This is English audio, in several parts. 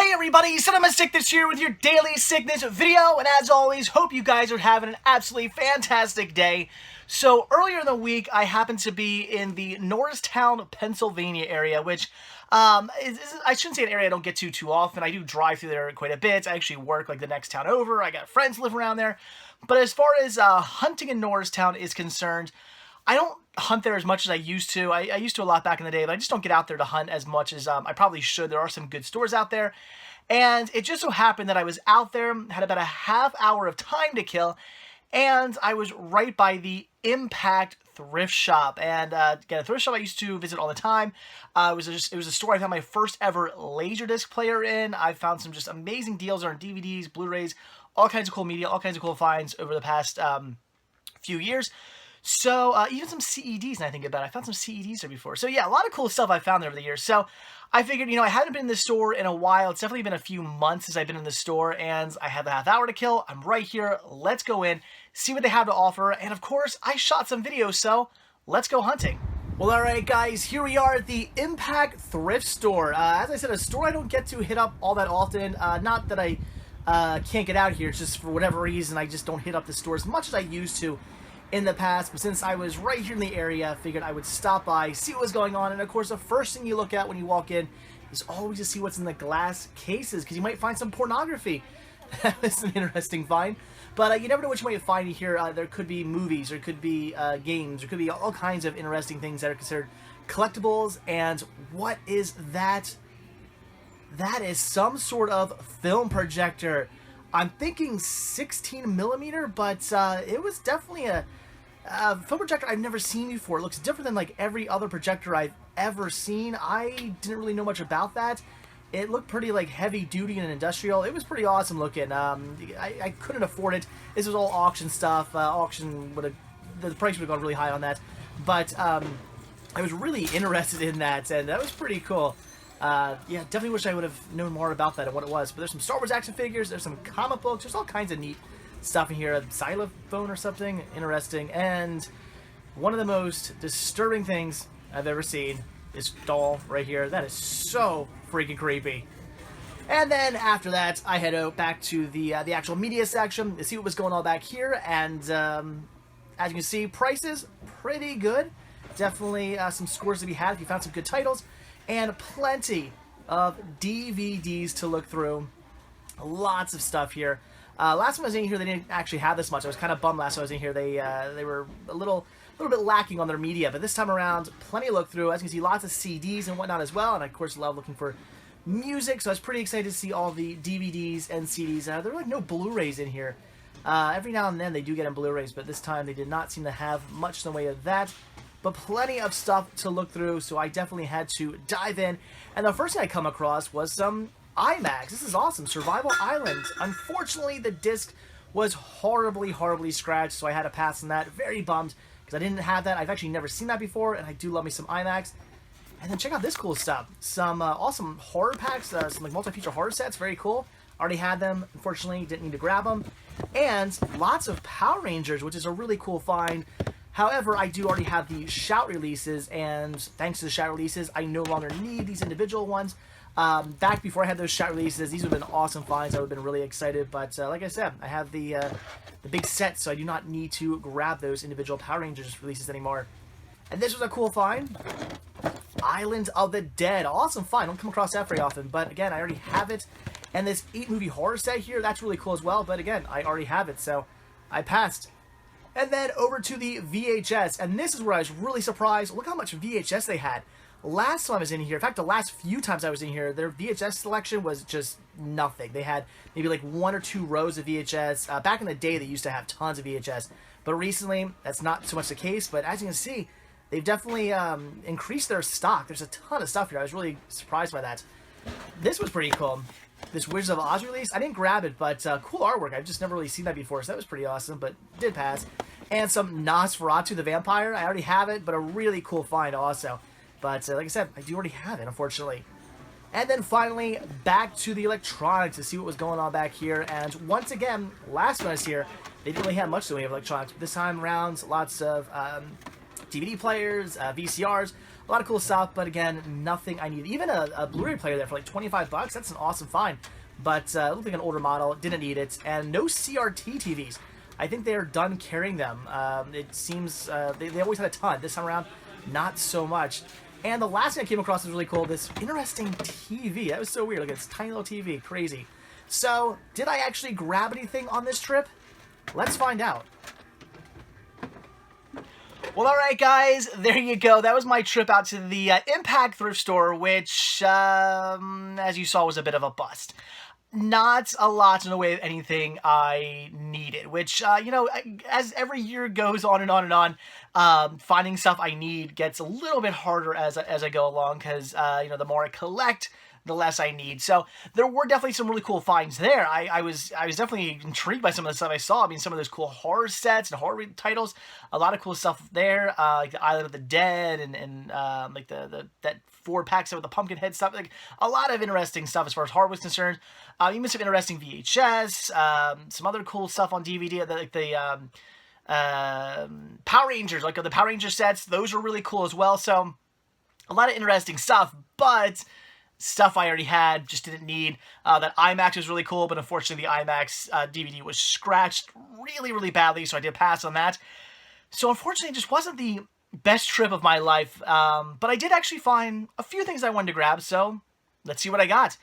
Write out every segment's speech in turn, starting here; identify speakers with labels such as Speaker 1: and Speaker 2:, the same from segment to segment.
Speaker 1: Hey everybody, Cinema Sickness here with your daily sickness video, and as always, hope you guys are having an absolutely fantastic day. So earlier in the week, I happened to be in the Norristown, Pennsylvania area, which I shouldn't say an area I don't get to too often. I do drive through there quite a bit. I actually work like the next town over. I got friends live around there. But as far as hunting in Norristown is concerned, I don't hunt there as much as I used to. I used to a lot back in the day, but I just don't get out there to hunt as much as I probably should. There are some good stores out there. And it just so happened that I was out there, had about a half hour of time to kill, and I was right by the Impact thrift shop. And again, a thrift shop I used to visit all the time. It was a store I found my first ever Laserdisc player in. I found some just amazing deals on DVDs, Blu-rays, all kinds of cool media, all kinds of cool finds over the past few years. So, even some CEDs, and I think about it. I found some CEDs there before. So, yeah, a lot of cool stuff I found there over the years. So, I figured, I haven't been in the store in a while. It's definitely been a few months since I've been in the store, and I have a half hour to kill. I'm right here. Let's go in, see what they have to offer. And, of course, I shot some videos, so let's go hunting. Well, alright, guys, here we are at the Impact Thrift Store. As I said, a store I don't get to hit up all that often. Not that I can't get out here. It's just for whatever reason, I just don't hit up the store as much as I used to in the past, but since I was right here in the area, I figured I would stop by, see what was going on, and of course the first thing you look at when you walk in is always to see what's in the glass cases, because you might find some pornography. That was an interesting find, but you never know what you might find here. There could be movies, there could be games, there could be all kinds of interesting things that are considered collectibles. And what is that? That is some sort of film projector. I'm thinking 16 millimeter, but it was definitely a film projector I've never seen before. It looks different than like every other projector I've ever seen. I didn't really know much about that. It looked pretty like heavy duty and industrial. It was pretty awesome looking. I couldn't afford it. This was all auction stuff. Auction would have, the price would have gone really high on that. But I was really interested in that, and that was pretty cool. Yeah, definitely wish I would have known more about that and what it was. But there's some Star Wars action figures, there's some comic books, there's all kinds of neat stuff in here. A xylophone or something, interesting. And one of the most disturbing things I've ever seen, this doll right here. That is so freaking creepy. And then after that, I head out back to the actual media section to see what was going on back here. And as you can see, prices pretty good. Definitely some scores to be had if you found some good titles. And plenty of DVDs to look through. Lots of stuff here. Last time I was in here, they didn't actually have this much. I was kind of bummed last time I was in here. They were a little bit lacking on their media, but this time around, plenty to look through. As you can see, lots of CDs and whatnot as well. And I, of course, love looking for music, so I was pretty excited to see all the DVDs and CDs. There were like no Blu-rays in here. Every now and then they do get in Blu-rays, but this time they did not seem to have much in the way of that. But plenty of stuff to look through, so I definitely had to dive in. And the first thing I come across was some IMAX. This is awesome. Survival Island. Unfortunately, the disc was horribly, horribly scratched, so I had to pass on that. Very bummed, because I didn't have that. I've actually never seen that before, and I do love me some IMAX. And then check out this cool stuff. Some awesome horror packs, some like multi-feature horror sets. Very cool. Already had them. Unfortunately, didn't need to grab them. And lots of Power Rangers, which is a really cool find. However, I do already have the Shout releases, and thanks to the Shout releases, I no longer need these individual ones. Back before I had those Shout releases, these would have been awesome finds. I would have been really excited, but like I said, I have the big set, so I do not need to grab those individual Power Rangers releases anymore. And this was a cool find. Island of the Dead. Awesome find. Don't come across that very often, but again, I already have it. And this 8-movie horror set here, that's really cool as well, but again, I already have it, so I passed. And then over to the VHS, and this is where I was really surprised. Look how much VHS they had. Last time I was in here, in fact, the last few times I was in here, their VHS selection was just nothing. They had maybe like 1 or 2 rows of VHS. Back in the day, they used to have tons of VHS. But recently, that's not so much the case. But as you can see, they've definitely increased their stock. There's a ton of stuff here. I was really surprised by that. This was pretty cool. This Wizards of Oz release, I didn't grab it, but cool artwork. I've just never really seen that before, so that was pretty awesome, but did pass. And some Nosferatu the Vampire. I already have it, but a really cool find also. But like I said, I do already have it, unfortunately. And then finally, back to the electronics to see what was going on back here. And once again, last time I was here, they didn't really have much in the way of electronics. This time around, lots of DVD players, VCRs, a lot of cool stuff, but again, nothing I need. Even a Blu-ray player there for like 25 bucks, that's an awesome find. But it looked like an older model, didn't need it, and no CRT TVs. I think they're done carrying them. It seems they always had a ton. This time around, not so much. And the last thing I came across was really cool, this interesting TV. That was so weird. Look at this tiny little TV, crazy. So, did I actually grab anything on this trip? Let's find out. Well, alright guys, there you go. That was my trip out to the Impact thrift store, which, as you saw, was a bit of a bust. Not a lot in the way of anything I needed, which, you know, as every year goes on and on and on, finding stuff I need gets a little bit harder as I go along, because, you know, the more I collect, the less I need. So there were definitely some really cool finds there. I was definitely intrigued by some of the stuff I saw. I mean, some of those cool horror sets and horror titles, a lot of cool stuff there, like the Island of the Dead and like that 4-packs with the pumpkin head stuff. Like a lot of interesting stuff as far as horror was concerned. Even some interesting VHS, some other cool stuff on DVD, like the Power Rangers, like the Power Ranger sets. Those are really cool as well. So a lot of interesting stuff, but stuff I already had, just didn't need. That IMAX was really cool, but unfortunately the IMAX DVD was scratched really, really badly, so I did pass on that. So unfortunately, it just wasn't the best trip of my life, but I did actually find a few things I wanted to grab, so let's see what I got.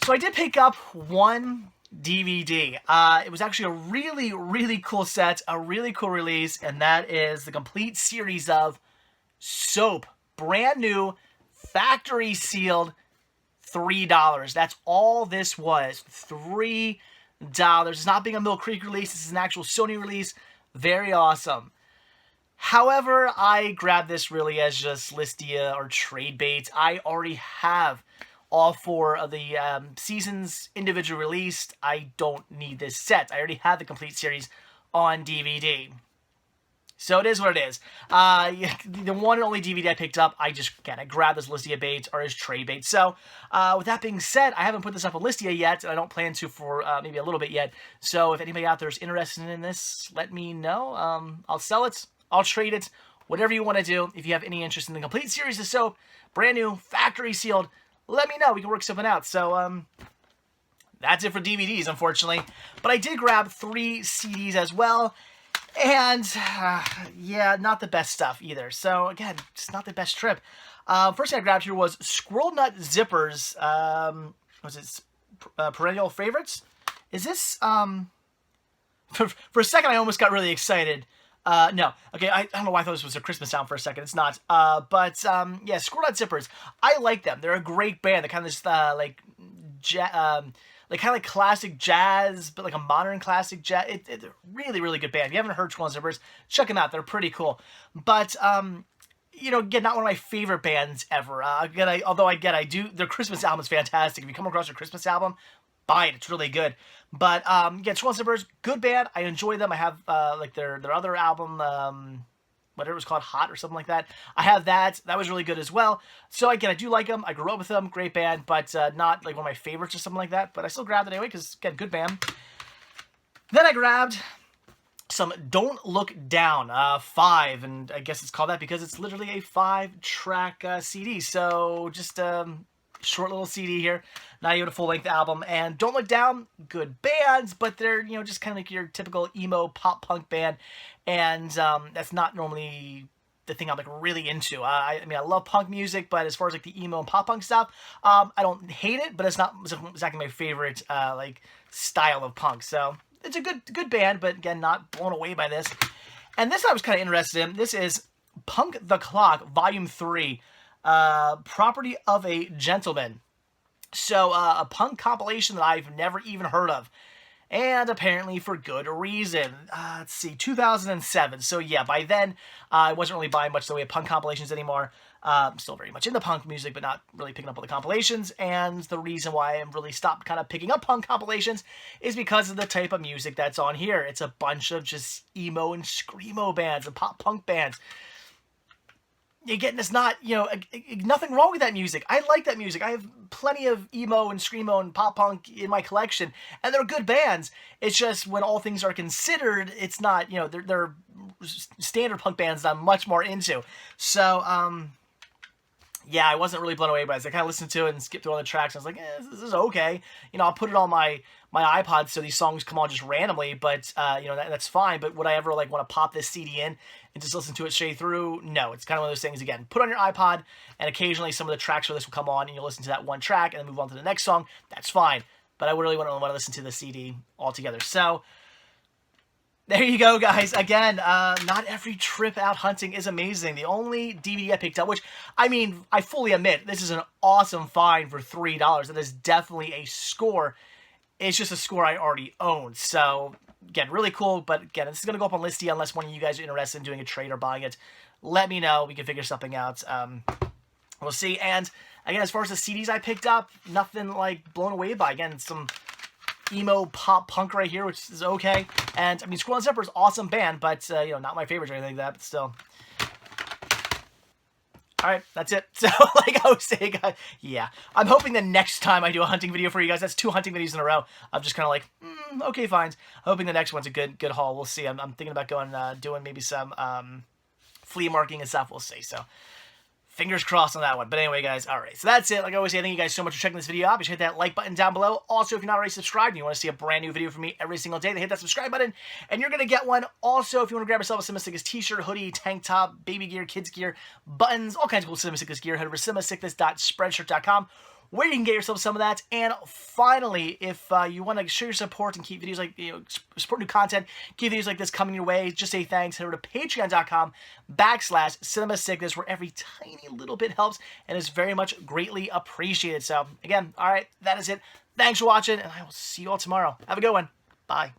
Speaker 1: So I did pick up one DVD. It was actually a really, really cool set, a really cool release, and that is the complete series of Soap. Brand new, factory sealed, $3. That's all this was. $3. It's not being a Mill Creek release. This is an actual Sony release. Very awesome. However, I grabbed this really as just Listia or trade bait. I already have all 4 of the seasons individually released. I don't need this set. I already have the complete series on DVD. So it is what it is. The one and only DVD I picked up, I grabbed this Listia bait or as trade bait. So with that being said, I haven't put this up on Listia yet, and I don't plan to for maybe a little bit yet. So if anybody out there is interested in this, let me know. I'll sell it. I'll trade it. Whatever you want to do. If you have any interest in the complete series of Soap, brand new, factory sealed, let me know. We can work something out. So that's it for DVDs, unfortunately. But I did grab 3 CDs as well. And, yeah, not the best stuff either. So, again, just not the best trip. First thing I grabbed here was Squirrel Nut Zippers. Was it Perennial Favorites? Is this, for a second I almost got really excited. No. Okay, I don't know why I thought this was a Christmas sound for a second. It's not. Yeah, Squirrel Nut Zippers. I like them. They're a great band. They're kind of this, like kind of like classic jazz, but like a modern classic jazz. It's a really, really good band. If you haven't heard Squirrel Nut Zippers, check them out. They're pretty cool. But, you know, again, not one of my favorite bands ever. Their Christmas album is fantastic. If you come across their Christmas album, buy it. It's really good. But, yeah, Squirrel Nut Zippers, good band. I enjoy them. I have, like, their other album, whatever it was called, Hot or something like that. I have that. That was really good as well. So, again, I do like them. I grew up with them. Great band, but not, like, one of my favorites or something like that. But I still grabbed it anyway because, again, good band. Then I grabbed some Don't Look Down, 5. And I guess it's called that because it's literally a 5-track CD. So, just short little CD here. Not even a full-length album. And Don't Look Down, good bands, but they're, you know, just kind of like your typical emo pop-punk band. And that's not normally the thing I'm, like, really into. I mean, I love punk music, but as far as, like, the emo and pop-punk stuff, I don't hate it, but it's not exactly my favorite, like, style of punk. So, it's a good band, but, again, not blown away by this. And this I was kind of interested in. This is Punk the Clock, Volume 3, Property of a Gentleman. So, a punk compilation that I've never even heard of. And apparently for good reason. Let's see, 2007. So yeah, by then, I wasn't really buying much in the way of punk compilations anymore. I'm still very much into punk music, but not really picking up all the compilations. And the reason why I'm really stopped kind of picking up punk compilations is because of the type of music that's on here. It's a bunch of just emo and screamo bands and pop punk bands. again, it's not, nothing wrong with that music. I like that music. I have plenty of emo and screamo and pop punk in my collection, and they're good bands. It's just when all things are considered, it's not, they're standard punk bands that I'm much more into. So, yeah, I wasn't really blown away by it. I kind of listened to it and skipped through all the tracks. I was like, this is okay. I'll put it on my iPod so these songs come on just randomly, but, that's fine. But would I ever, want to pop this CD in and just listen to it straight through? No, it's kind of one of those things, again, put on your iPod, and occasionally some of the tracks for this will come on, and you'll listen to that one track and then move on to the next song. That's fine. But I really wouldn't want to listen to the CD altogether. So, there you go, guys. Again, not every trip out hunting is amazing. The only DVD I picked up, which, I fully admit, this is an awesome find for $3. That is definitely a score. It's just a score I already own. So, again, really cool. But, again, this is going to go up on Listy unless one of you guys are interested in doing a trade or buying it. Let me know. We can figure something out. We'll see. And, again, as far as the CDs I picked up, nothing, blown away by. Again, some emo pop punk right here, which is okay. And Squirrel and Zipper is awesome band, but not my favorite or anything like that, but still. Alright, that's it. So, like I was saying, yeah. I'm hoping the next time I do a hunting video for you guys, that's 2 hunting videos in a row, I'm just kind of okay, fine. Hoping the next one's a good haul. We'll see. I'm thinking about going, doing maybe some flea marketing and stuff. We'll see. So, fingers crossed on that one. But anyway, guys, all right. So that's it. Like I always say, thank you guys so much for checking this video out. Be sure to hit that like button down below. Also, if you're not already subscribed and you want to see a brand new video from me every single day, then hit that subscribe button, and you're going to get one. Also, if you want to grab yourself a Cinema Sickness t-shirt, hoodie, tank top, baby gear, kids gear, buttons, all kinds of cool Cinema Sickness gear, head over to cinemasickness.spreadshirt.com, where you can get yourself some of that. And finally, if you want to show your support and keep videos support new content, keep videos like this coming your way, just say thanks. Head over to patreon.com/cinemasickness, where every tiny little bit helps and is very much greatly appreciated. So, again, all right, that is it. Thanks for watching, and I will see you all tomorrow. Have a good one. Bye.